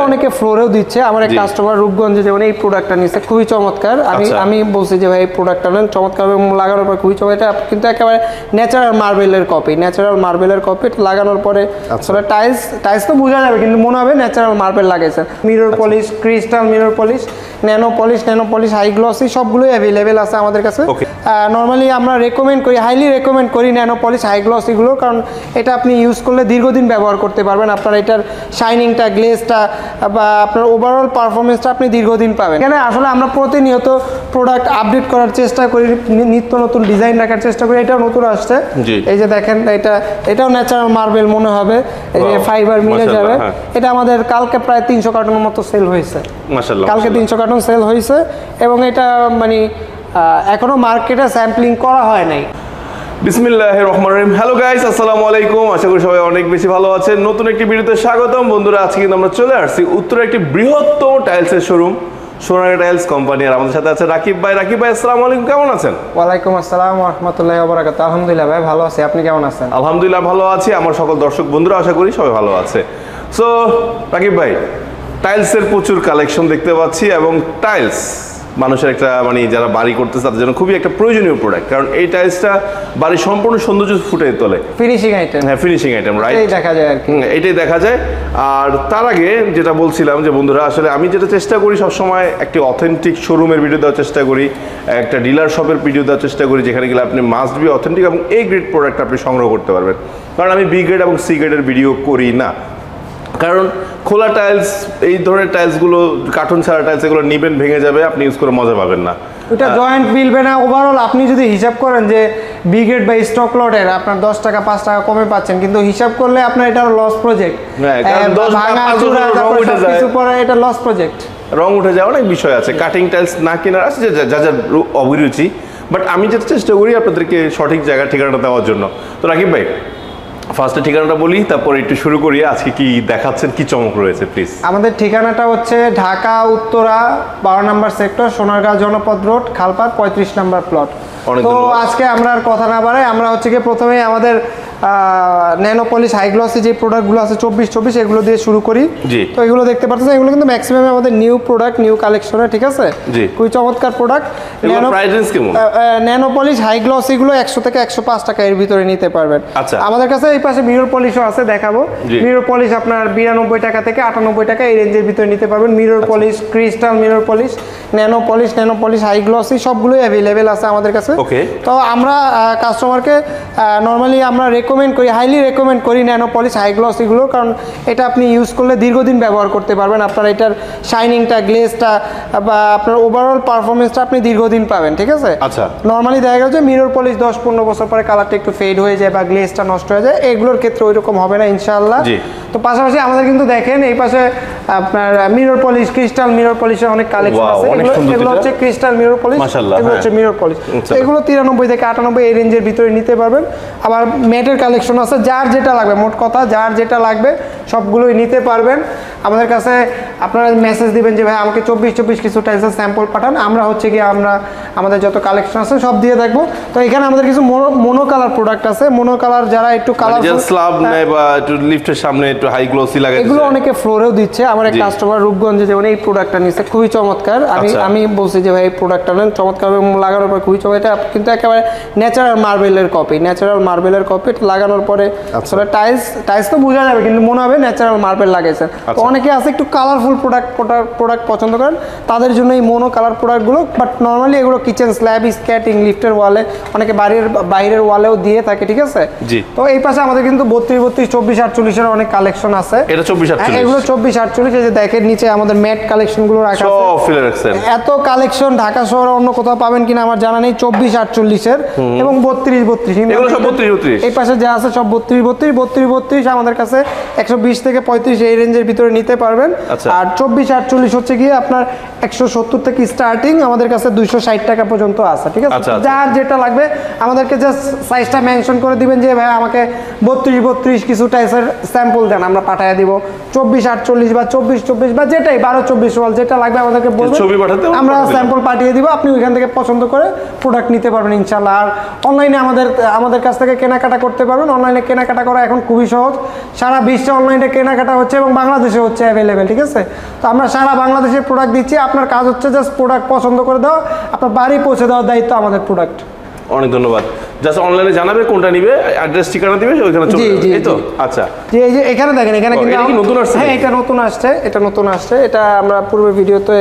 অনেকে ফ্লোরেও দিচ্ছে। আমার এক কাস্টমার রূপগঞ্জে যেমন এই প্রোডাক্টটা নিচ্ছে, খুবই চমৎকার। আমি বলছি যে ভাই এই প্রোডাক্টটা নেন, চমৎকার এবং লাগানোর পর খুবই চমৎকার। এটা কিন্তু একেবারে ন্যাচারাল মার্বেলের কপি, লাগানোর পরে আসলে টাইলস তো বোঝা যাবে, কিন্তু মনে হবে ন্যাচারাল মার্বেল লাগাইছেন। Mirror polish, crystal mirror polish, nano polish, high glossy সবগুলোই অ্যাভেলেবেল আছে আমাদের কাছে। নর্মালি আমরা হাইলি রেকমেন্ড করি ন্যানো পলিশ, হাই গ্লসিগুলো, কারণ এটা আপনি ইউজ করলে দীর্ঘদিন ব্যবহার করতে পারবেন। আপনার এটার শাইনিংটা, গ্লেজটা বা আপনার ওভারঅল পারফরমেন্সটা আপনি দীর্ঘদিন পাবেন। এখানে আসলে আমরা প্রতিনিয়ত প্রোডাক্ট আপডেট করার চেষ্টা করি, নিত্য নতুন ডিজাইন রাখার চেষ্টা করি। এটাও নতুন আসছে, এই যে দেখেন, এটাও ন্যাচারাল মার্বেল মনে হবে, এই যে ফাইবার মিলে যাবে। এটা আমাদের কালকে প্রায় 300 কার্টনের মতো সেল হয়েছে, কালকে 300 কার্টন সেল হয়েছে। এবং এটা মানে এখনো মার্কেটে স্যাম্পলিং করা হয় নাই। বিসমিল্লাহির রহমানির রহিম। হ্যালো গাইস, আসসালামু আলাইকুম। আশা করি সবাই অনেক বেশি ভালো আছেন। নতুন একটি ভিডিওতে স্বাগতম বন্ধুরা। আজকে কিন্তু আমরা চলে আসছি উত্তরে একটি বৃহত্তম টাইলসের শোরুম, সোনালী টাইলস কোম্পানি। আর আমাদের সাথে আছে রাকিব ভাই। রাকিব ভাই, আসসালামু আলাইকুম, কেমন আছেন? ওয়ালাইকুম আসসালাম ওয়া রাহমাতুল্লাহি ওয়া বারাকাতুহু। আলহামদুলিল্লাহ ভাই, ভালো আছি, আপনি কেমন আছেন? আলহামদুলিল্লাহ ভালো আছি। আমার সকল দর্শক বন্ধুরা আশা করি সবাই ভালো আছে। সো রাকিব ভাই, টাইলসের প্রচুর কালেকশন দেখতে পাচ্ছি, এবং টাইলস মানুষের একটা মানে যারা বাড়ি করতেছে তাদের জন্য খুবই একটা প্রয়োজনীয় প্রোডাক্ট, কারণ এই টাইলসটা বাড়ির সম্পূর্ণ সৌন্দর্য ফুটে তোলে। ফিনিশিং আইটেম, হ্যাঁ ফিনিশিং আইটেম, রাইট, এটাই দেখা যায় আর কি। এটাই দেখা যায়। আর তার আগে যেটা বলছিলাম যে বন্ধুরা, আসলে আমি যেটা চেষ্টা করি সবসময় একটি অথেন্টিক শোরুমের ভিডিও দেওয়ার চেষ্টা করি, একটা ডিলার শপের ভিডিও দেওয়ার চেষ্টা করি, যেখানে গেলে আপনি মাস্ট বি অথেন্টিক এবং এ গ্রেড প্রোডাক্ট আপনি সংগ্রহ করতে পারবেন। কারণ আমি বি গ্রেড এবং সি গ্রেডের ভিডিও করি না, কারণ খোলা টাইলস, এই ধরনের টাইলসগুলো, কার্টুন ছাড়া টাইলস, এগুলো নিবেন ভেঙে যাবে, আপনি ইউজ করে মজা পাবেন না, ওটা জয়েন্ট মিলবে না। ওভারঅল আপনি যদি হিসাব করেন যে বি গ্রেড বা স্টক লটের আপনার 10 টাকা 5 টাকা কমে পাচ্ছেন, কিন্তু হিসাব করলে আপনার এটা লস প্রজেক্ট, এটা লস প্রজেক্ট, রং উঠে যায়, অনেক বিষয় আছে। কাটিং টাইলস না কেনার আছে যা যা অভিরুচি, বাট আমি যেটা চেষ্টা করি আপনাদেরকে সঠিক জায়গা ঠিকানাটা দেওয়ার জন্য। তো রাকিব ভাই, ফার্স্টে ঠিকানাটা বলি, তারপর একটু শুরু করি। আজকে কি দেখাচ্ছেন, কি চমক রয়েছে প্লিজ? আমাদের ঠিকানাটা হচ্ছে ঢাকা উত্তরা 12 নম্বর সেক্টর, সোনারগাঁও জনপদ রোড, খালপাড় 35 নম্বর প্লট। তো আজকে আমরা আর কথা না বাড়াই, আমরা হচ্ছে কি প্রথমে আমাদের ন্যানো পলিশ, হাই গ্লসি যে প্রোডাক্টগুলো আছে 24 এগুলো দিয়ে শুরু করি। তো এগুলো দেখতে পাচ্ছেন, এগুলো কিন্তু ম্যাক্সিমাম আমাদের নিউ প্রোডাক্ট, নিউ কালেকশনে, ঠিক আছে, খুবই চমৎকার product. Nano polish, high glossy গুলো 100 থেকে 105 টাকা এর ভিতরে নিতে পারবেন। আমাদের কাছে এই পাশে মিরর পলিশও আছে, দেখাবো। মিরর পলিশ আপনার 92 টাকা থেকে 98 টাকা এই রেঞ্জের ভিতরে নিতে পারবেন। Mirror polish, crystal mirror polish, nano polish, high glossy সবগুলোই অ্যাভেলেবেল আছে আমাদের কাছে। তো আমরা কাস্টমারকে নর্মালি আমরা হাইলি রেকমেন্ড করি ন্যানো পলিশ, হাই গ্লসিগুলো, কারণ এটা আপনি ইউজ করলে দীর্ঘদিন ব্যবহার করতে পারবেন। আপনার এটার শাইনিংটা, গ্লেজটা বা আপনার ওভারঅল পারফরমেন্সটা আপনি দীর্ঘদিন পাবেন, ঠিক আছে। নর্মালি দেখা গেছে মিরর পলিশ 10-15 বছর পরে কালারটা একটু ফেড হয়ে যায় বা গ্লেজটা নষ্ট হয়ে যায়, এগুলোর ক্ষেত্রে ওইরকম হবে না ইনশাআল্লাহ। তো পাশাপাশি আমাদের কিন্তু দেখেন এই পাশে আপনার মিরর পলিশ, ক্রিস্টাল মিরর পলিশের অনেক কালেকশন আছে। এগুলো হচ্ছে ক্রিস্টাল মিরর পলিশ, এগুলো হচ্ছে মিরর পলিশ। এগুলো 93 থেকে 98 এই রেঞ্জের ভিতরে নিতে পারবেন। আবার ম্যাটের কালেকশন আছে, যার যেটা লাগবে, মোট কথা যার যেটা লাগবে সবগুলোই নিতে পারবেন। আমাদের কাছে আপনারা মেসেজ দিবেন যে ভাই আমাকে 24 কিছু টাইলসের স্যাম্পল পাঠান, আমরা হচ্ছে কি আমাদের যত কালেকশন আছে সব দিয়ে থাকবো। তো এখানে আমাদের কিছু মোনো কালার প্রোডাক্ট আছে। মোনো কালার যারা একটু কালার স্ল্যাব নেয় বা একটু লিফটের সামনে একটু হাই গ্লসি লাগায়, এগুলো অনেকে ফ্লোরেও দিচ্ছে। আমার এক কাস্টমার রূপগঞ্জে যেমন এই প্রোডাক্টটা নিচ্ছে, খুবই চমৎকার। আমি বলছি যে ভাই এই প্রোডাক্টটা নেন, চমৎকার এবং লাগানোর পর খুবই চমৎকার। এটা কিন্তু একেবারে ন্যাচারাল মার্বেলের কপি, লাগানোর পরে আসলে টাইলস তো বোঝা যাবে, কিন্তু মনে হবে ন্যাচারাল মার্বেল লাগাইছেন। তো অনেকে আছে একটু কালারফুল প্রোডাক্ট পছন্দ করেন, তাদের জন্য এই মোনো কালার প্রোডাক্টগুলো। বাট নর্মালি এগুলো কিচেন স্ল্যাব, স্ক্যাটিং, লিফটের ওয়ালে, অনেকে বাইরের ওয়ালেও দিয়ে থাকে, ঠিক আছে। তো এই পাশে আমাদের কিন্তু 32, 24, 48 অনেক কালেকশন আছে। এটা 24, এগুলো 24, 48, এই যে দেখেন নিচে আমাদের ম্যাট কালেকশনগুলো রাখা আছে। এত কালেকশন ঢাকা শহরে অন্য কোথাও পাবেন কিনা আমার জানা নেই। 24, 48 এবং 32, এগুলো সব 32। এই পাশে যা আছে সব 32 আমাদের কাছে 120 থেকে 35 এই রেঞ্জের ভিতরে নিতে পারবেন। আর 24, 48 হচ্ছে গিয়ে আপনার 170 থেকে স্টার্টিং, আমাদের কাছে 260 টাকা পর্যন্ত আছে, ঠিক আছে? আচ্ছা, আচ্ছা। যার যেটা লাগবে আমাদেরকে জাস্ট সাইজটা মেনশন করে দিবেন যে ভাই আমাকে 32 কিছু টাইপের স্যাম্পল দেন, আমরা পাঠিয়ে দিব। 24-48 বা 24-24 বা যেটাই 12-24 রোল যেটা লাগবে আমাদেরকে বলবেন, ছবি পাঠাতে আমরা স্যাম্পল পাঠিয়ে দিব, আপনি ওইখান থেকে পছন্দ করে প্রোডাক্ট নিতে পারবেন ইনশাল্লাহ। আর অনলাইনে আমাদের কাছ থেকে কেনাকাটা করতে পারবেন। অনলাইনে কেনাকাটা করা এখন খুবই সহজ, সারা বিশ্বে অনলাইনে কেনাকাটা হচ্ছে এবং বাংলাদেশে হচ্ছে অ্যাভেলেবেল, ঠিক আছে? তো আমরা সারা বাংলাদেশে প্রোডাক্ট দিচ্ছি, আপনার কাজ হচ্ছে জাস্ট প্রোডাক্ট পছন্দ করে দেওয়া, আপনার বাড়ি পৌঁছে দেওয়ার দায়িত্ব আমাদের প্রোডাক্ট। অনেক ধন্যবাদ। জাস্ট অনলাইনে জানাবে কোনটা নিবে, অ্যাড্রেস ঠিকানা দিবে, ওইখানে চলে যাবে, এই তো? আচ্ছা, যে এই যে এখানে দেখেন, এখানে এটা কি নতুন আসছে? হ্যাঁ, এটা নতুন আসছে, এটা আমরা পূর্বে ভিডিওতে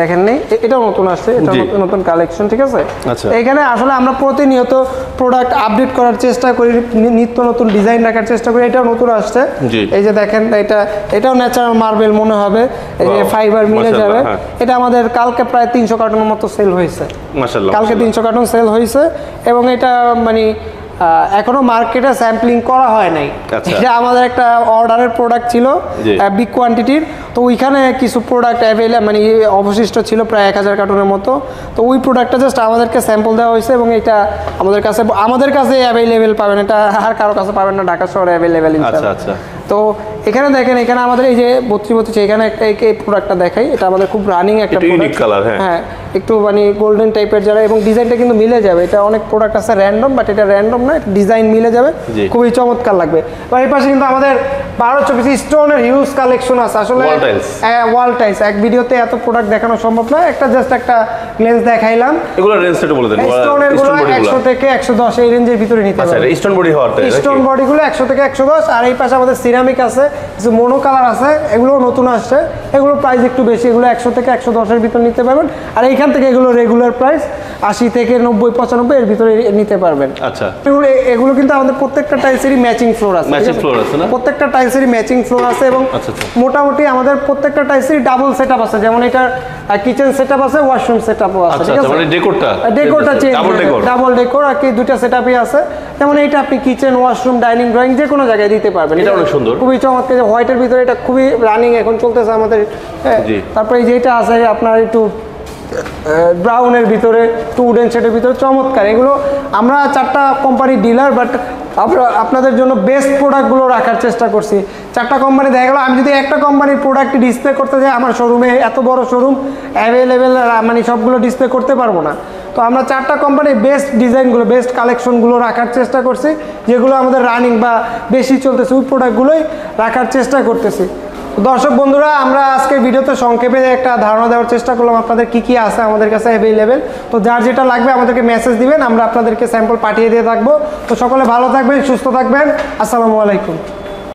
দেখেন নাই, এটাও নতুন আসছে, এটা নতুন কালেকশন, ঠিক আছে? আচ্ছা, এখানে আসলে আমরা প্রতিনিয়ত প্রোডাক্ট আপডেট করার চেষ্টা করি, নিত্য নতুন ডিজাইন রাখার চেষ্টা করি। এটাও নতুন আসছে, এই যে দেখেন, এটাও ন্যাচারাল মার্বেল মনে হবে, এই যে ফাইবার মিলে যাবে। এটা আমাদের কালকে প্রায় 300 কার্টনের মতো সেল হয়েছে, মাশাআল্লাহ, কালকে 300 কার্টন সেল হয়েছে। এবং এটা মানে এখনো মার্কেটে স্যাম্পলিং করা হয় নাই, এটা আমাদের একটা অর্ডারের প্রোডাক্ট ছিল বিগ কোয়ান্টিটির। তো ওইখানে কিছু প্রোডাক্ট অ্যাভেলেবল মানে অবশিষ্ট ছিল প্রায় 1000 কার্টনের মতো। তো ওই প্রোডাক্টটা জাস্ট আমাদেরকে স্যাম্পল দেওয়া হয়েছে এবং এটা আমাদের কাছে অ্যাভেলেবেল পাবেন, এটা আর কারো কাছে পাবেন না, ঢাকা শহরে অ্যাভেলেবেল। আচ্ছা আচ্ছা। তো এখানে দেখেন, এখানে আমাদের এই যে 32 এখানে এই প্রোডাক্টটা দেখাই, এটা আমাদের খুব রানিং একটা প্রোডাক্ট, হ্যাঁ একটু মানে গোল্ডেন টাইপের যারা, এবং ডিজাইনটা কিন্তু মিলে যাবে। এটা অনেক প্রোডাক্ট আছে র্যান্ডম, বাট এটা র্যান্ডম না, ডিজাইন মিলে যাবে, খুবই চমৎকার লাগবে। আর এই পাশে কিন্তু আমাদের 12-24 স্টোনের হিউজ কালেকশন আছে। আসলে ওয়াল টাইলস এক ভিডিওতে এত প্রোডাক্ট দেখানো সম্ভব না, জাস্ট একটা গ্লেন্স দেখাইলাম। এগুলো রেঞ্জটা একটু বলে দেন। স্টোনের গুলো 100 থেকে 110 এই রেঞ্জের ভিতরে নিতে পারবেন। আচ্ছা, স্টোন বডি হওয়াতে স্টোন বডি গুলো 100 থেকে 110। আর এই পাশে আমাদের সিরামিক আছে, কিছু মোনো কালার আছে, এগুলো নতুন আসছে, এগুলো প্রাইস একটু বেশি, এগুলো 100 থেকে 110 এর ভিতর নিতে পারবেন। আর এইখান থেকে এগুলো রেগুলার প্রাইস 80 থেকে 90-95 এর ভিতরে নিতে পারবেন। আচ্ছা, এগুলো কিন্তু আমাদের প্রত্যেকটা টাইলসেরই ম্যাচিং ফ্লোর আছে, না? প্রত্যেকটা টাইলসেরই ম্যাচিং ফ্লোর আছে এবং মোটামুটি আমাদের প্রত্যেকটা টাইলসেরই ডাবল সেটআপ আছে। যেমন এটা কিচেন সেটআপ আছে, ওয়াশরুম সেটআপও আছে, ঠিক আছে? মানে ডেকোরটা চেঞ্জ, ডাবল ডেকোর আর কি দুইটা সেটআপই আছে। যেমন এইটা আপনি কিচেন, ওয়াশরুম, ডাইনিং, ড্রয়িং যে কোনো জায়গায় দিতে পারবেন। এটা অনেক সুন্দর, খুবই চমৎকার। হোয়াইটের ভিতরে এটা খুবই রানিং এখন চলতেছে আমাদের। তারপরে যেটা আছে আপনার একটু ব্রাউনের ভিতরে, একটু উডেন শেডের ভিতরে, চমৎকার। এগুলো আমরা 4টা কোম্পানির ডিলার, বাট আপনাদের জন্য বেস্ট প্রোডাক্টগুলো রাখার চেষ্টা করছি। 4টা কোম্পানি দেখা গেলো, আমি যদি একটা কোম্পানির প্রোডাক্ট ডিসপ্লে করতে যাই, আমার শোরুমে এত বড় শোরুম অ্যাভেলেবেল মানে সবগুলো ডিসপ্লে করতে পারবো না। তো আমরা 4টা কোম্পানির বেস্ট ডিজাইনগুলো, বেস্ট কালেকশনগুলো রাখার চেষ্টা করছি, যেগুলো আমাদের রানিং বা বেশি চলতেছে, ওই প্রোডাক্টগুলোই রাখার চেষ্টা করতেছি। দর্শক বন্ধুরা, আমরা আজকের ভিডিওতে সংক্ষেপে একটা ধারণা দেওয়ার চেষ্টা করলাম আপনাদের কি আছে আমাদের কাছে অ্যাভেলেবেল। তো যার যেটা লাগবে আমাদেরকে মেসেজ দিবেন, আমরা আপনাদেরকে স্যাম্পল পাঠিয়ে দিয়ে থাকবো। তো সকলে ভালো থাকবেন, সুস্থ থাকবেন, আসসালামু আলাইকুম।